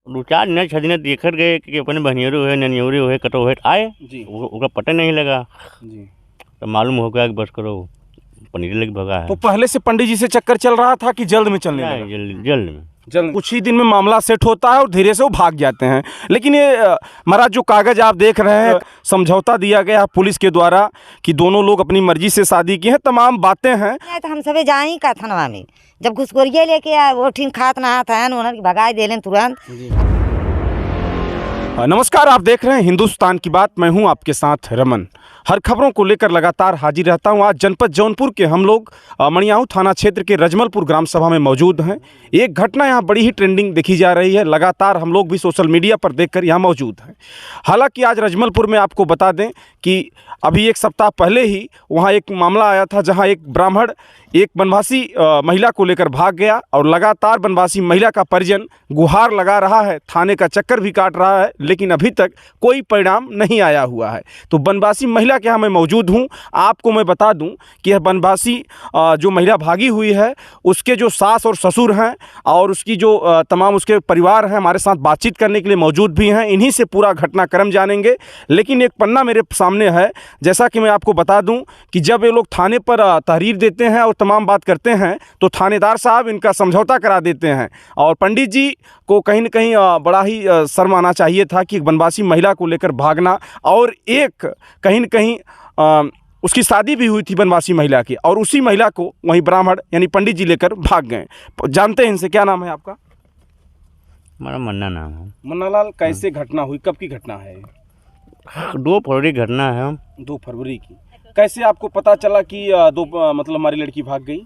दो चार दिन 6 दिन देखत गए कि अपने बनियरो है ननियौरी है कटो है आए जी ओकरा पता नहीं लगा जी। तो मालूम हो गया कि बस करो पनीर लेके भगा है। तो पहले से पंडित जी से चक्कर चल रहा था कि जल्द में चलने लगा? नहीं जल्द में जल्द कुछ ही दिन में मामला सेट होता है और धीरे से वो भाग जाते हैं। लेकिन ये महाराज जो कागज आप देख रहे हैं, समझौता दिया गया पुलिस के द्वारा कि दोनों लोग अपनी मर्जी से शादी की हैं, तमाम बातें हैं। तो हम सबे जाई का थनवा में जब घुसखोरिया लेके आ वो ठीक खात नहा था उन्होंने भगाई देलन तुरंत। नमस्कार, आप देख रहे हैं हिंदुस्तान की बात। मैं हूं आपके साथ रमन। हर खबरों को लेकर लगातार हाजिर रहता हूं। आज जनपद जौनपुर के हम लोग मणियाहू थाना क्षेत्र के रजमलपुर ग्राम सभा में मौजूद हैं। एक घटना यहां बड़ी ही ट्रेंडिंग देखी जा रही है। लगातार हम लोग भी सोशल मीडिया पर देखकर यहां मौजूद हैं। हालांकि आज रजमलपुर में आपको बता दें कि अभी एक सप्ताह पहले ही वहां एक मामला आया था जहां एक ब्राह्मण एक वनवासी महिला को लेकर भाग गया और लगातार वनवासी महिला का परिजन गुहार लगा रहा है, थाने का चक्कर भी काट रहा है, लेकिन अभी तक कोई परिणाम नहीं आया हुआ है। तो वनवासी महिला के यहाँ मैं मौजूद हूँ। आपको मैं बता दूँ कि यह वनवासी जो महिला भागी हुई है उसके जो सास और ससुर हैं और उसकी जो तमाम उसके परिवार हैं हमारे साथ बातचीत करने के लिए मौजूद भी हैं। इन्हीं से पूरा घटनाक्रम जानेंगे। लेकिन एक पन्ना मेरे सामने है, जैसा कि मैं आपको बता दूं कि जब ये लोग थाने पर तहरीर देते हैं और तमाम बात करते हैं तो थानेदार साहब इनका समझौता करा देते हैं। और पंडित जी को कहीं न कहीं बड़ा ही शर्म आना चाहिए था कि एक वनवासी महिला को लेकर भागना, और एक कहीं न कहीं उसकी शादी भी हुई थी वनवासी महिला की, और उसी महिला को वहीं ब्राह्मण यानी पंडित जी लेकर भाग गए। जानते हैं इनसे, क्या नाम है आपका? हमारा मन्ना नाम है। मन्ना लाल, कैसे घटना हुई, कब की घटना है? 2 फरवरी घटना है। 2 फरवरी की। कैसे आपको पता चला कि मतलब हमारी लड़की भाग गई?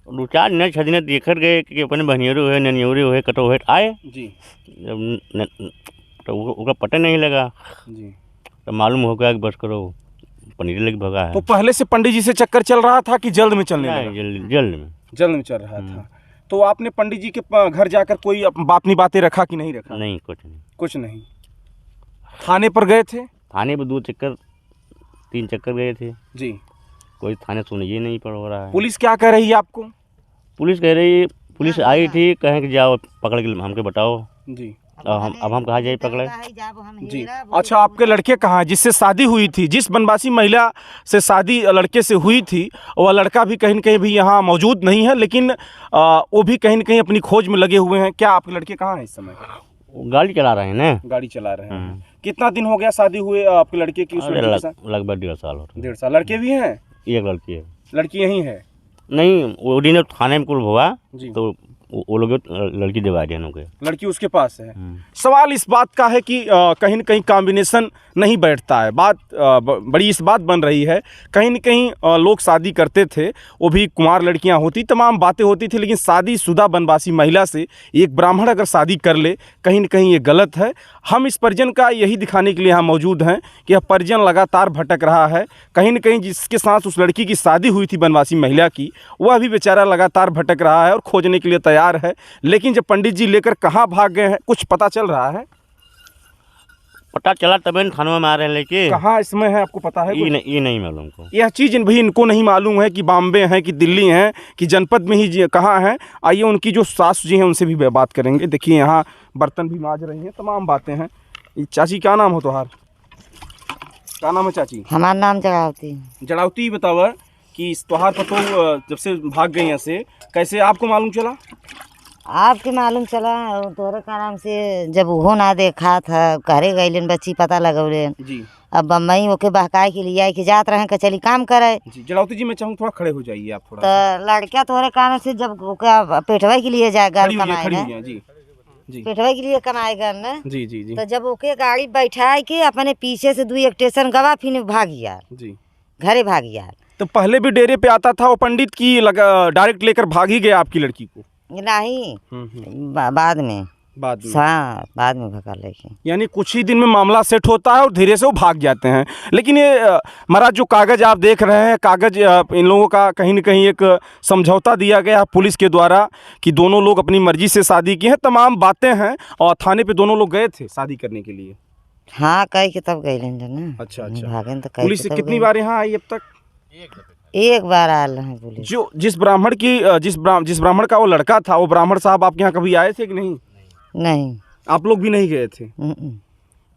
2 4 दिन 6 दिन देखत गए कि अपने बनियरो है ननियौरी है कटो है आए जी तो ओकरा पता नहीं लगा जी। तो मालूम हो गया कि बस करो पनीर लेके भगा है। तो पहले से पंडित जी से चक्कर चल रहा था कि जल्द में चलने लगा? नहीं जल्द में चल रहा था। तो आपने पंडित जी के घर जाकर कोई अपनी बातें रखा कि नहीं रखा? नहीं कुछ नहीं। थाने पर गए थे? थाने पर 3 चक्कर गए थे जी। कोई थाने सुनिए नहीं पड़ रहा है। पुलिस क्या कह रही है आपको? पुलिस कह रही, पुलिस आई थी, कहें कि जाओ पकड़ के हमके बताओ। जी। अब हम कहाँ जाए पकड़े? जी। अच्छा, आपके लड़के कहाँ हैं जिससे शादी हुई थी? जिस वनवासी महिला से शादी लड़के से हुई थी वह लड़का भी कहीं न कहीं भी यहाँ मौजूद नहीं है, लेकिन वो भी कहीं न कहीं अपनी खोज में लगे हुए हैं। क्या आपके लड़के कहाँ हैं इस समय? गाड़ी चला रहे हैं ना। गाड़ी चला रहे हैं। कितना दिन हो गया शादी हुए आपके लड़के की? लगभग 1.5 साल हो गया। 1.5 साल। लड़के भी हैं? एक लड़की है। लड़की यहीं है? नहीं, वो दिन थाने में कुल हुआ जी। तो वो लोग लड़की दिवा दिया उनके। लड़की उसके पास है। सवाल इस बात का है कि कहीं न कहीं कॉम्बिनेशन नहीं बैठता है। बात बड़ी इस बात बन रही है, कहीं न कहीं लोग शादी करते थे, वो भी कुंवार लड़कियां होती, तमाम बातें होती थी, लेकिन शादीशुदा वनवासी महिला से एक ब्राह्मण अगर शादी कर ले, कहीं न कहीं ये गलत है। हम इस परिजन का यही दिखाने के लिए यहाँ मौजूद हैं कि यह परिजन लगातार भटक रहा है। कहीं न कहीं जिसके साथ उस लड़की की शादी हुई थी वनवासी महिला की, वह भी बेचारा लगातार भटक रहा है और खोजने के लिए तैयार है। लेकिन जब पंडित जी लेकर कहाँ भाग गए हैं, कुछ पता चल रहा है? पता चला तभी थानों में आ रहे हैं लेके। कहाँ इसमें है, आपको पता है? ये नहीं मालूम को। यह चीज़ भी इनको नहीं मालूम है कि बॉम्बे हैं कि दिल्ली हैं कि जनपद में ही कहाँ हैं। आइए उनकी जो सास जी हैं उनसे भी बात करेंगे। देखिए यहाँ बर्तन भी मांज रही हैं, तमाम बातें हैं। चाची, क्या नाम हो तुम्हार? क्या नाम है चाची? हमारा नाम जड़ावती। जड़ावती। बताओ कि त्योहार पर तो जब से भाग गई ऐसे, कैसे आपको मालूम चला? आपके मालूम चला तोरे का नाम से जब वो ना देखा था घरे गईलन बच्ची पता लगौलन जी। अब बम्बई ओके बहकाए के लिए कि जात रहे चली काम करे। जी। जड़ावती जी, मैं चाहूँ थोड़ा खड़े हो जाइए आप थोड़ा। तो लड़का तोरे कारण से जब पेटवा के लिए जाएगा कमाए जी जी। पेटवा के लिए कमाएगा ना। जी जी जी। तो जब ओके गाड़ी बैठाए के अपने पीछे से 2 स्टेशन गवा फिर भाग गया जी, घरे भाग गया। तो पहले भी डेरे पे आता था वो पंडित की डायरेक्ट लेकर भाग ही गया आपकी लड़की को? नहीं, बाद में भगा लेके। यानी कुछ ही दिन में मामला सेट होता है और धीरे से वो भाग जाते हैं। लेकिन ये महाराज जो कागज आप देख रहे हैं, कागज इन लोगों का कहीं न कहीं एक समझौता दिया गया पुलिस के द्वारा कि दोनों लोग अपनी मर्जी से शादी की हैं, तमाम बातें हैं। और थाने पे दोनों लोग गए थे शादी करने के लिए? हाँ, कई के तब गए ना। अच्छा। भागे तो पुलिस कितनी बार यहाँ आई अब तक? एक बार आयल है पुलिस। जो जिस ब्राह्मण का वो लड़का था, वो ब्राह्मण साहब आपके यहाँ कभी आए थे कि नहीं? नहीं। आप लोग भी नहीं गए थे? हम्म।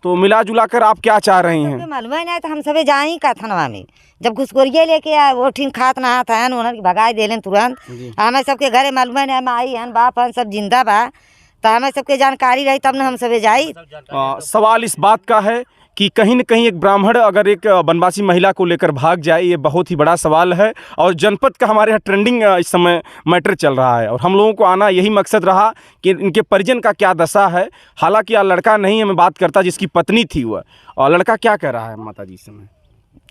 तो मिला जुला कर आप क्या चाह रही हैं? मालूम ही नहीं तो हम सबे जाई का थनवा में जब घुसखोरिये लेके वो ठीक खात नहात हन उन्हन भगाए देलन तुरंत। हमें सबके घरे मालूम ही नहीं, माई हन बाप हन सब जिंदा बा, तो हमें सबके जानकारी रही तब न हम सबे जाई। सवाल इस बात का है कि कहीं न कहीं एक ब्राह्मण अगर एक वनवासी महिला को लेकर भाग जाए, ये बहुत ही बड़ा सवाल है और जनपद का हमारे यहाँ ट्रेंडिंग इस समय मैटर चल रहा है और हम लोगों को आना यही मकसद रहा कि इनके परिजन का क्या दशा है। हालांकि यह लड़का नहीं है, मैं बात करता जिसकी पत्नी थी वह, और लड़का क्या कह रहा है माता जी इस समय?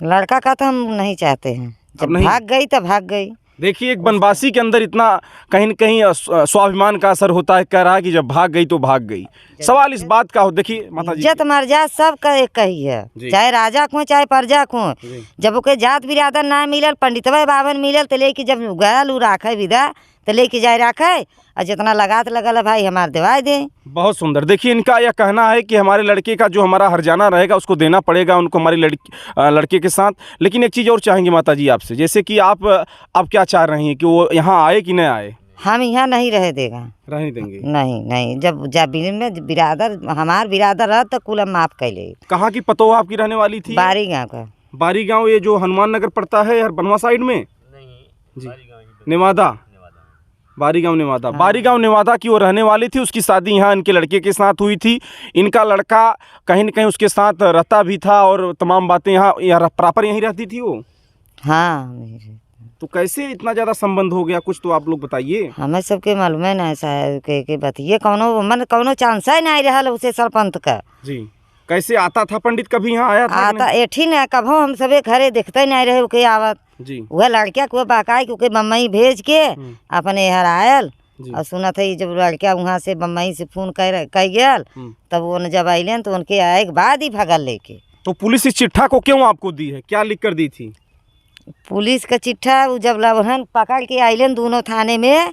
लड़का का तो हम नहीं चाहते हैं, जब नहीं? भाग गई तो भाग गई। देखिए एक वनवासी के अंदर इतना कहीं न कहीं स्वाभिमान का असर होता है, कह रहा है कि जब भाग गई तो भाग गई। सवाल इस बात का हो, देखिए माता जी इज्जत मर्यादा सब का एक कही है, चाहे राजा को चाहे प्रजा को। जब ओके जात बिरादर ना मिलल, पंडितवा बावन मिलल तो लेके जब गया लू राखे विदा तो लेके जाए राखे और जितना लगात लगल है भाई हमारे दिवाई दे। बहुत सुंदर। देखिए इनका यह कहना है कि हमारे लड़के का जो हमारा हर्जाना रहेगा उसको देना पड़ेगा उनको, हमारी लड़के के साथ। लेकिन एक चीज़ और चाहेंगे माता जी आपसे, जैसे कि आप क्या चाह रही हैं कि वो यहाँ आए कि नहीं आए? हम यहाँ नहीं रह देगा, रहने देंगे? नहीं नहीं, जब में बिरादर हमार बिरादर रह तो कुल माफ कैले। कहाँ की पतोह आपकी रहने वाली थी? बारी गाँव का। बारी गाँव ये जो हनुमान नगर पड़ता है यार बनवा साइड में? नहीं, नेवादा, बारी गाँव नेवादा। हाँ। बारी गाँव नेवादा की वो रहने वाली थी, उसकी शादी यहाँ इनके लड़के के साथ हुई थी। इनका लड़का कहीं न कहीं उसके साथ रहता भी था और तमाम बातें यहाँ प्रॉपर यहीं रहती थी वो। हाँ। तो कैसे इतना ज़्यादा संबंध हो गया, कुछ तो आप लोग बताइए। हमें सबके मालूम है ना के बताइए, कौनो चांस है नहीं रहा उसे सरपंच का। जी कैसे आता था पंडित, कभी यहाँ आया था? आता एठी न कभो हम सबे घरे देखते नहीं रहे उके आवत। जी वह लड़किया को बाकाई के बम्बई भेज के अपने यहाँ आयल और सुनत है जब लड़किया वहाँ से बम्बई से फोन कर गया तब वो जब अलन तो उनके आए के बाद ही भगल लेके। तो पुलिस इस चिट्ठा को क्यों आपको दी है, क्या लिख कर दी थी? पुलिस का चिट्ठा वो जब लवहन पकड़ के आइलन दोनों थाने में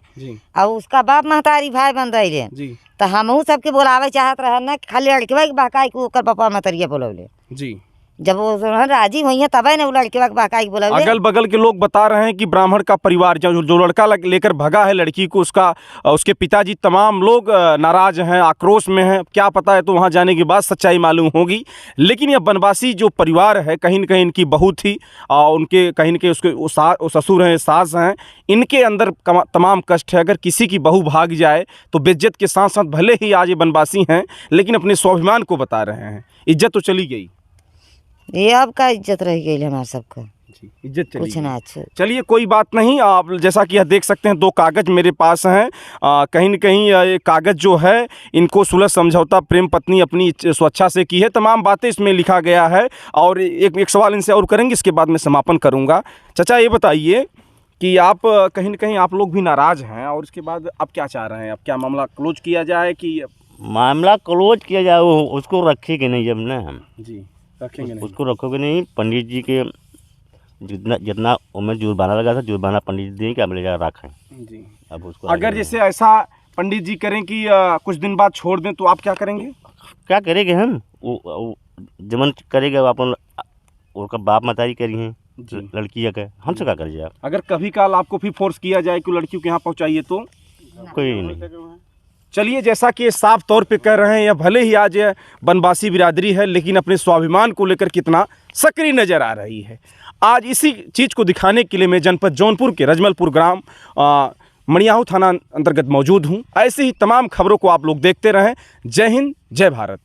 और उसका बाप महतारी भाई बन रही तो हमहू सबके बोलावे चाहत रह न, खाली लड़के के बहकाई को ओकर पापा मतरिया बोलौले जी। जब वो राजी हुई है तबे न लड़के के बहकाई बोलौले। अगल बगल के लोग बता रहे हैं कि ब्राह्मण का परिवार जो लड़का लेकर भगा है लड़की को, उसके पिताजी तमाम लोग नाराज हैं, आक्रोश में हैं। क्या पता है तो वहाँ जाने के बाद सच्चाई मालूम होगी। लेकिन यह वनवासी जो परिवार है कहीं न कहीं इनकी बहू थी और उनके कहीं न कहीं उसके ससुर हैं, सास हैं, इनके अंदर तमाम कष्ट है। अगर किसी की बहू भाग जाए तो बेइज्जत के साथ साथ भले ही आज ये वनवासी हैं लेकिन अपने स्वाभिमान को बता रहे हैं। इज्जत तो चली गई, ये अब का इज्जत रह गई हमारे सबका, इज्जत चली कुछ ना। अच्छा चलिए कोई बात नहीं। आप जैसा कि यह देख सकते हैं 2 कागज़ मेरे पास हैं। कहीं न कहीं ये कागज़ जो है इनको सुलह समझौता प्रेम पत्नी अपनी स्वेच्छा से की है, तमाम बातें इसमें लिखा गया है। और एक सवाल इनसे और करेंगे, इसके बाद मैं समापन करूँगा। चाचा ये बताइए कि आप कहीं न कहीं आप लोग भी नाराज़ हैं और इसके बाद आप क्या चाह रहे हैं? अब क्या मामला क्लोज किया जाए कि? मामला क्लोज किया जाए, उसको रखेंगे नहीं जब ना हम जी रखेंगे नहीं, उसको रखोगे नहीं। पंडित जी के जितना उम्र जुर्माना लगा था जुर्माना पंडित जी दें कि हम ले जा रखें जी। अब उसको अगर जैसे ऐसा पंडित जी करें कि कुछ दिन बाद छोड़ दें तो आप क्या करेंगे? क्या करेंगे हम? वो जमन करेगा अपन उनका बाप मतारी करी हैं लड़की का, हमसे क्या कर जाए? अगर कभी काल आपको भी फोर्स किया जाए कि लड़कियों के यहाँ पहुँचाइए तो कोई नहीं। चलिए जैसा कि साफ तौर पे कह रहे हैं, यह भले ही आज वनवासी बिरादरी है लेकिन अपने स्वाभिमान को लेकर कितना सक्रिय नज़र आ रही है। आज इसी चीज़ को दिखाने के लिए मैं जनपद जौनपुर के रजमलपुर ग्राम मणियाहू थाना अंतर्गत मौजूद हूँ। ऐसे ही तमाम खबरों को आप लोग देखते रहें। जय हिंद, जय भारत।